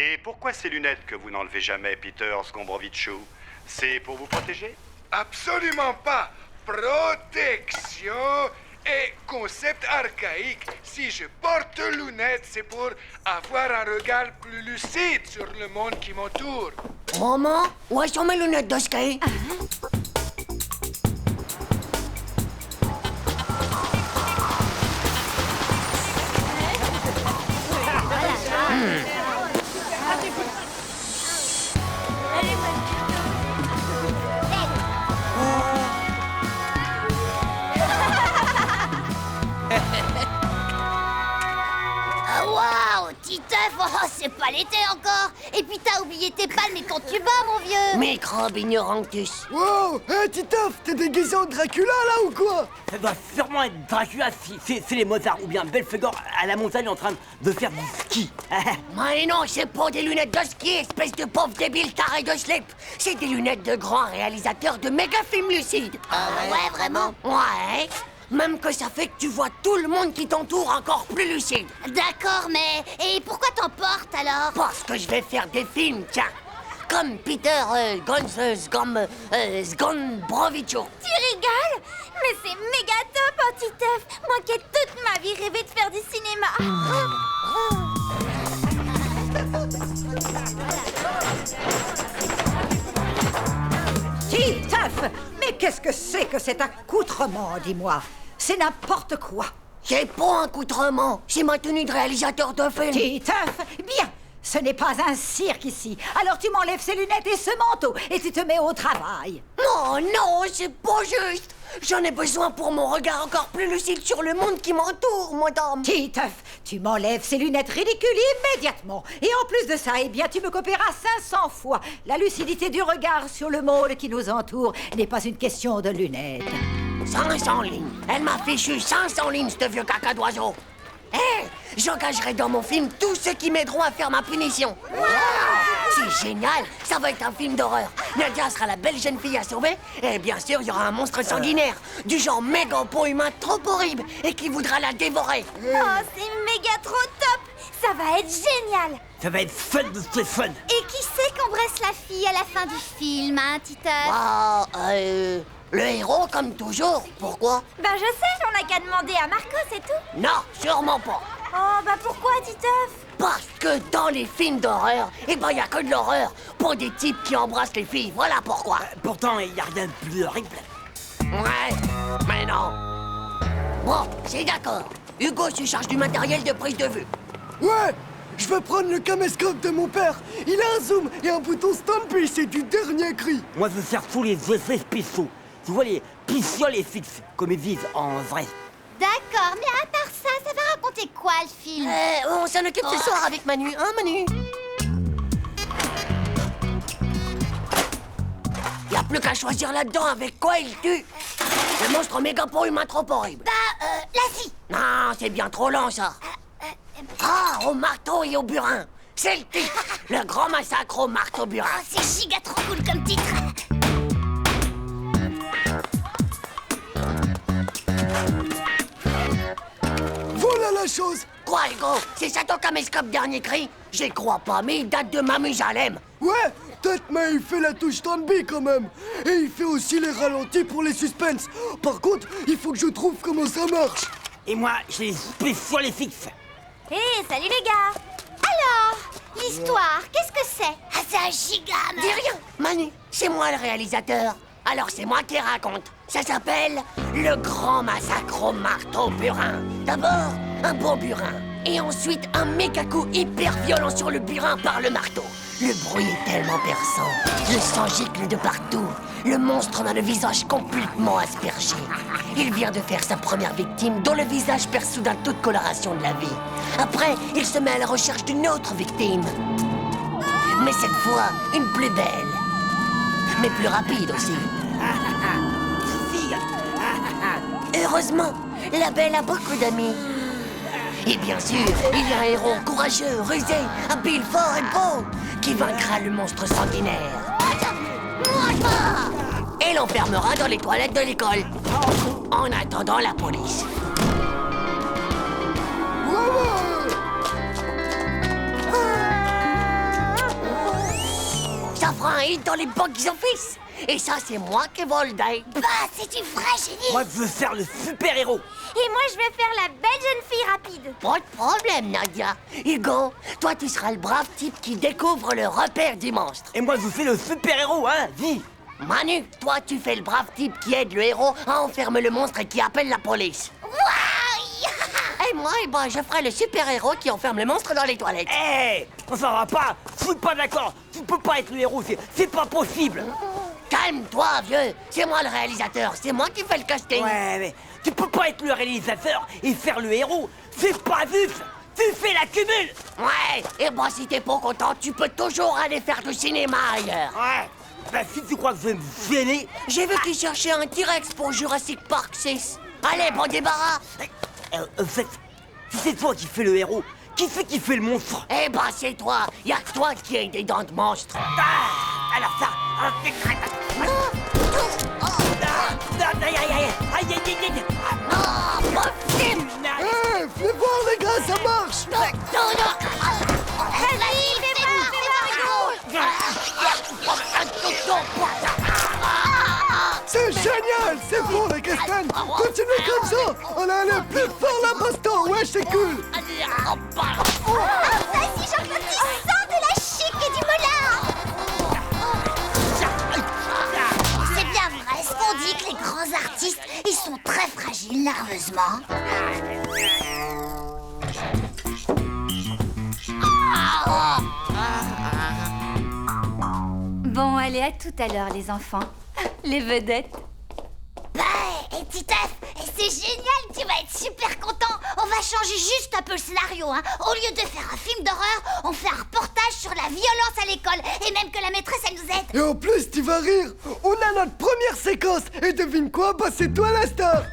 Et pourquoi ces lunettes que vous n'enlevez jamais, Peter Sgombrovichou? C'est pour vous protéger? Absolument pas. Protection est concept archaïque. Si je porte lunettes, c'est pour avoir un regard plus lucide sur le monde qui m'entoure. Maman, où sont mes lunettes de ski? Ah waouh, Titeuf, oh, c'est pas l'été encore. Et puis t'as oublié tes palmes et quand tu bats, mon vieux. Microbe ignorantus. Wow, hey Titeuf, t'es déguisé en Dracula là ou quoi? Ça doit sûrement être Dracula si c'est les Mozart ou bien Belphégor à la montagne en train de faire du ski. Mais non, c'est pas des lunettes de ski, espèce de pauvre débile taré de slip. C'est des lunettes de grands réalisateurs de méga films lucides. Ouais, vraiment? Ouais. Même que ça fait que tu vois tout le monde qui t'entoure encore plus lucide. D'accord, mais... Et pourquoi t'en portes alors? Parce que je vais faire des films, tiens. Comme Peter Sgombrovichou. Tu rigoles? Mais c'est méga top, hein, Titeuf. Moi qui ai toute ma vie rêvé de faire du cinéma. Titeuf! Mais qu'est-ce que c'est que cet accoutrement, dis-moi? C'est n'importe quoi. C'est pas un accoutrement, c'est ma tenue de réalisateur de film. Titeuf, bien, ce n'est pas un cirque ici. Alors tu m'enlèves ces lunettes et ce manteau et tu te mets au travail. Non, c'est pas juste. J'en ai besoin pour mon regard encore plus lucide sur le monde qui m'entoure, madame. Titeuf, tu m'enlèves ces lunettes ridicules immédiatement. Et en plus de ça, eh bien, tu me copieras 500 fois. La lucidité du regard sur le monde qui nous entoure n'est pas une question de lunettes. 500 lignes. Elle m'a fichu 500 lignes, ce vieux caca d'oiseau. J'engagerai dans mon film tous ceux qui m'aideront à faire ma punition. Wow, c'est génial, ça va être un film d'horreur. Nadia sera la belle jeune fille à sauver. Et bien sûr, il y aura un monstre sanguinaire, du genre méga pot humain trop horrible et qui voudra la dévorer. Oh, c'est méga trop top. Ça va être génial. Ça va être fun de ce fun. Et qui c'est qu'embrasse la fille à la fin du film, hein, Titeuf? Le héros comme toujours. Pourquoi? Ben je sais, on n'a qu'à demander à Marco, c'est tout. Non, sûrement pas. Oh, bah pourquoi, Titeuf? Parce que dans les films d'horreur, y a que de l'horreur pour des types qui embrassent les filles. Voilà pourquoi. Pourtant, il n'y a rien de plus horrible. Ouais, mais non. Bon, c'est d'accord. Hugo se charge du matériel de prise de vue. Ouais, je vais prendre le caméscope de mon père. Il a un zoom et un bouton Stampy, c'est du dernier cri. Moi, je sers tous les effets spéciaux. Tu vois, les pistioles et fixes, comme ils disent en vrai. D'accord, mais à part ça, ça va raconter quoi, le film? On s'en occupe ce soir avec Manu, hein, Manu? Y a plus qu'à choisir là-dedans avec quoi il tue. Le monstre méga pot humain trop horrible. La fille. Non, c'est bien trop lent, ça. Au marteau et au burin. C'est le titre. Le grand massacre au marteau burin. Oh, c'est giga trop cool comme titre. Voilà la chose. Quoi, Hugo? C'est ça ton caméscope dernier cri? J'y crois pas, mais il date de Mamoujalem. Ouais, peut-être, mais il fait la touche Stampy quand même. Et il fait aussi les ralentis pour les suspens. Par contre, il faut que je trouve comment ça marche. Et moi, j'ai les spéciales et fixes. Hé, salut les gars. Alors, l'histoire, qu'est-ce que c'est? Ah, c'est un gigame. Dis rien, Manu, c'est moi le réalisateur. Alors c'est moi qui raconte. Ça s'appelle Le Grand Massacre au Marteau Burin. D'abord, un bon burin. Et ensuite, un méga coup hyper violent sur le burin par le marteau. Le bruit est tellement perçant. Le sang gicle de partout. Le monstre a le visage complètement aspergé. Il vient de faire sa première victime, dont le visage perd soudain toute coloration de la vie. Après, il se met à la recherche d'une autre victime. Mais cette fois, une plus belle. Mais plus rapide aussi. Heureusement, la belle a beaucoup d'amis. Et bien sûr, il y a un héros courageux, rusé, habile, fort et beau, qui vaincra le monstre sanguinaire. Et l'enfermera dans les toilettes de l'école, en attendant la police. dans les box-office. Et ça, c'est moi qui vole day. Bah, c'est du vrai génie. Moi, je veux faire le super-héros. Et moi, je vais faire la belle jeune fille rapide. Pas de problème, Nadia. Hugo, toi, tu seras le brave type qui découvre le repère du monstre. Et moi, je fais le super-héros, hein, dis. Manu, toi, tu fais le brave type qui aide le héros à enfermer le monstre et qui appelle la police. Waouh. Et moi, je ferai le super-héros qui enferme le monstre dans les toilettes. Hé, ça va pas. Je suis pas d'accord. Tu peux pas être le héros, c'est pas possible. Calme-toi, vieux. C'est moi le réalisateur. C'est moi qui fais le casting. Ouais, mais tu peux pas être le réalisateur et faire le héros. C'est pas juste. Tu fais la cumule. Ouais, et si t'es pas content, tu peux toujours aller faire du cinéma ailleurs. Ouais. Bah, si tu crois que je vais me gêner... J'ai vu qu'ils cherchaient un T-Rex pour Jurassic Park 6. Allez, bon débarras. En fait, si c'est toi qui fais le héros, qui c'est qui fait le monstre? Eh c'est toi. Y a que toi qui as des dents de monstre. Ah, alors ça... Aïe, Non, pas film. Eh, fais voir les gars, ça marche. C'est génial, c'est bon les Castan. Continuez comme ça. On a aller plus fort la baston, ouais, c'est cool. Vas-y, Jean-Claude, sors de la chic et du moulin. C'est bien vrai ce qu'on dit que les grands artistes, ils sont très fragiles nerveusement. Bon, allez, à tout à l'heure, les enfants. Les vedettes. Bah, et Titeuf, c'est génial, tu vas être super content. On va changer juste un peu le scénario, hein. Au lieu de faire un film d'horreur, on fait un reportage sur la violence à l'école. Et même que la maîtresse, elle nous aide. Et en plus, tu vas rire. On a notre première séquence. Et devine quoi, c'est toi la star.